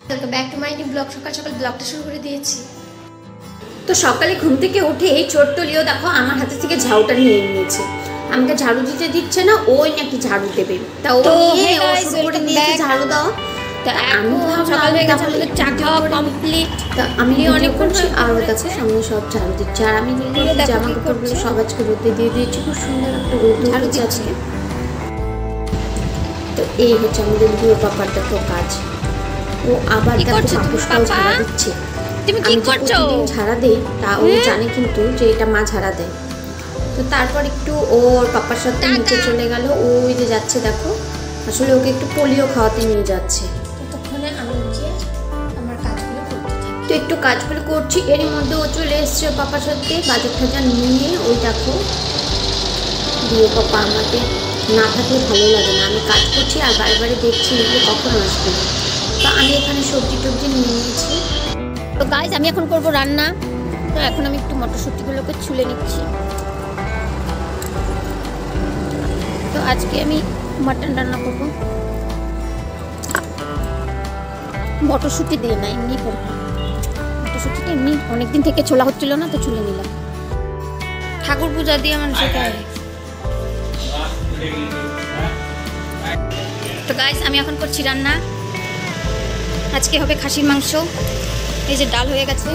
Welcome back to my new blog. সকাল সকাল ব্লগটা শুরু করে দিয়েছি। তো সকালে ঘুম থেকে উঠে এই ছোট্ট লিও দেখো আমার হাতে থেকে ঝাড়ুটা নিয়ে নিয়েছে। আমাকে ঝাড়ু দিতে দিচ্ছে না, ওই নাকি ঝাড়ু দেবে। তা ও নিয়ে ও শুরু করে দিয়েছে ঝাড়ু দাও। তা আমি সকাল হয়ে গেছে, আমাদের চা খাওয়া কমপ্লিট। তা আমি অনেক করছি আর ও দেখো সামনে সব ঝাড়ু দিচ্ছে। আর আমি জামা কাপড়গুলো সব আজকে রোদে দিয়ে দিয়েছি। খুব সুন্দর একটা রোদ উঠেছে আজকে। তো এই হচ্ছে আমাদের লিও পাপার দেখো কাজ। ও আবার দেখো পাপোশটাও ঝাড়া দিচ্ছে। তুমি কি করছো? ঝাড়া দেই তা ও জানে কিন্তু যে এটা মা ঝাড়া দেয়। তো তারপর একটু ওর পাপার সাথে নিচে চলে গেল। ওই যে যাচ্ছে দেখো, আসলে ওকে একটু পোলিও খাওয়াতে নিয়ে যাচ্ছে। ততক্ষণে আমি নিচে আমার কাজগুলো করতে থাকি। তো একটু কাজগুলো করছি, এরই মধ্যে ও চলে এসছে পাপার সাথে বাজার টাজার নিয়ে। ওই দেখো দিয়ে পাপা আমাকে না থাকলে ভালো লাগে না। আমি কাজ করছি আর বারে বারে দেখছি যে কখন আসবে। তো আমি এখানে সবজি টবজি নিয়ে নিয়েছি। তো গাইজ আমি এখন করব রান্না। তো এখন আমি একটু মটরশুঁটিগুলোকে ছুলে নিচ্ছি। তো আজকে আমি মাটন রান্না করব, মটরশুঁটি দিয়ে না, এমনি করব। মটরশুঁটিটা এমনি অনেকদিন থেকে ছোলা হচ্ছিল না, তো ছুলে নিলাম। ঠাকুর পূজা দিয়ে মানুষের গায়ে। তো গাইজ আমি এখন করছি রান্না। আজকে হবে খাসির মাংস। এই যে ডাল হয়ে গেছে,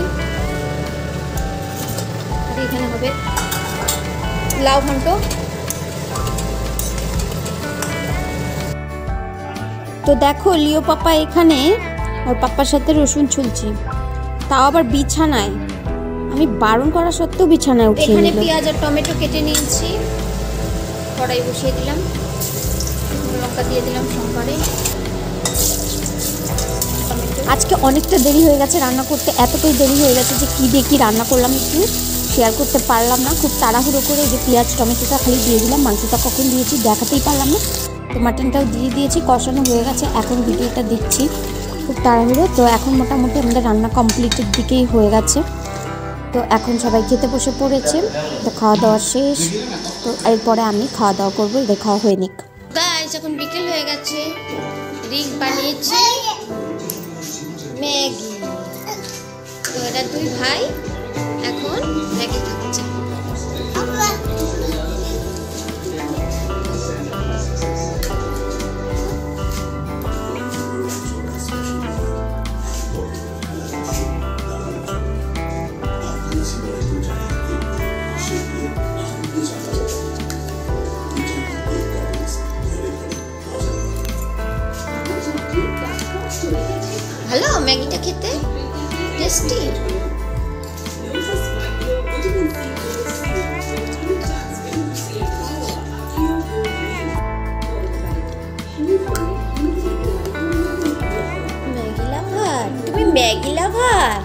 আর এখানে হবে লাউ ঘন্ট। তো দেখো লিও পাপা এখানে ওর পাপার সাথে রসুন ছুলছি, তাও আবার বিছানায়। আমি বারণ করা সত্ত্বেও বিছানায় উঠিয়ে এখানে নিল। পেঁয়াজ আর টমেটো কেটে নিয়েছি, কড়াই বসিয়ে দিলাম, লঙ্কা দিয়ে দিলাম সম্বারে। আজকে অনেকটা দেরি হয়ে গেছে রান্না করতে, এতটাই দেরি হয়ে গেছে যে কী দিয়ে কী রান্না করলাম একটু শেয়ার করতে পারলাম না। খুব তাড়াহুড়ো করে যে পেঁয়াজ টমেটোটা খালি দিয়ে দিলাম, মাংসটা কখন দিয়েছি দেখাতেই পারলাম না। তো মাটনটাও দিয়ে দিয়েছি, কষানো হয়ে গেছে। এখন ভিডিওটা দিচ্ছি খুব তাড়াহুড়ো। তো এখন মোটামুটি আমাদের রান্না কমপ্লিটের দিকেই হয়ে গেছে। তো এখন সবাই খেতে বসে পড়েছে। তো খাওয়া দাওয়া শেষ। তো এরপরে আমি খাওয়া দাওয়া করবো, এদের খাওয়া হয়ে নিক। গাইস এখন বিকেল হয়ে গেছে, রিক বানিয়েছে ম্যাগি। তো এরা দুই ভাই এখন ম্যাগি খাচ্ছে। ভালো ম্যাগিটা খেতে, টেস্টি। ম্যাগি লাভার, তুমি ম্যাগি লাভার?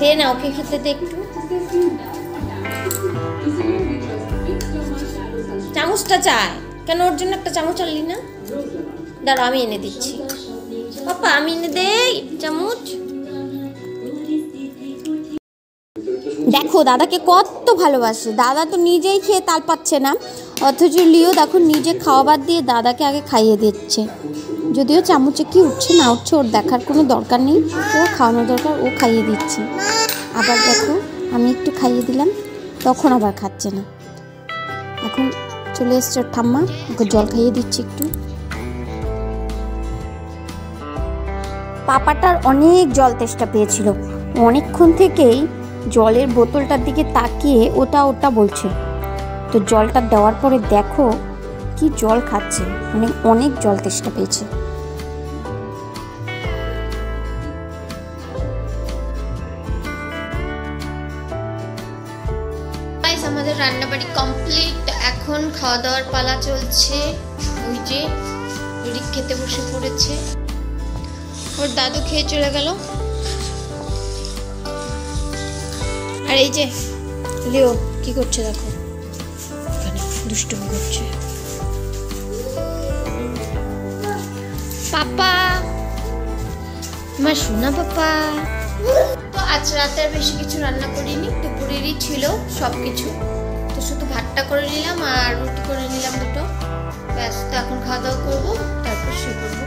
দে না ওকে খেতে দে একটু। চামচটা চায় কেন? ওর জন্য একটা চামচ আনলি না? দাঁড়া আমি এনে দিচ্ছি। পাপা আমি এনে দেই চামচ। দেখো দাদাকে কত ভালোবাসে। দাদা তো নিজেই খেয়ে তাল পাচ্ছে না, অথচ লিও দেখো নিজে খাওয়া বাদ দিয়ে দাদাকে আগে খাইয়ে দিচ্ছে। যদিও চামচে কি উঠছে না উঠছে ওর দেখার কোনো দরকার নেই, ও খাওয়ানো দরকার, ও খাইয়ে দিচ্ছে। আবার দেখো আমি একটু খাইয়ে দিলাম, তখন আবার খাচ্ছে না। এখন চলে এসছে ওর ঠাম্মা, ওকে জল খাইয়ে দিচ্ছি একটু। পাপাটার অনেক জল তেষ্টা পেয়েছিল, অনেকক্ষণ থেকেই জলের বোতলটার দিকে তাকিয়ে ওটা ওটা বলছে। তো জলটা দেওয়ার পরে দেখো কি জল খাচ্ছে, মানে অনেক জল তেষ্টা পেয়েছে। আমাদের রান্নাবাড়ি কমপ্লিট, এখন খাওয়া দাওয়ার পালা চলছে। ওই যে রিক খেতে বসে পড়েছে, ওর দাদু খেয়ে চলে গেল। আর এই যে লিও কি করছে দেখো, এখানে দুষ্টুমি করছে। পাপা, আমার সোনা পাপা। তো আজ রাতে আর বেশি কিছু রান্না করিনি, দুপুরেরই ছিল সব কিছু। তো শুধু ভাতটা করে নিলাম আর রুটি করে নিলাম দুটো, ব্যাস। তো এখন খাওয়া দাওয়া করবো, তারপর শুয়ে পড়বো।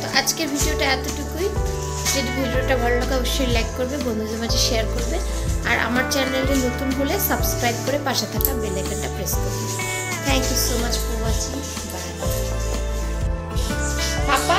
তো আজকের ভিডিওটা এতটুকুই। যদি ভিডিওটা ভালো লাগে অবশ্যই লাইক করবে, বন্ধুদের মাঝে শেয়ার করবে, আর আমার চ্যানেলে নতুন হলে সাবস্ক্রাইব করে পাশে থাকা বেল আইকনটা প্রেস করবে। Thank you so much for watching. Bye. Papa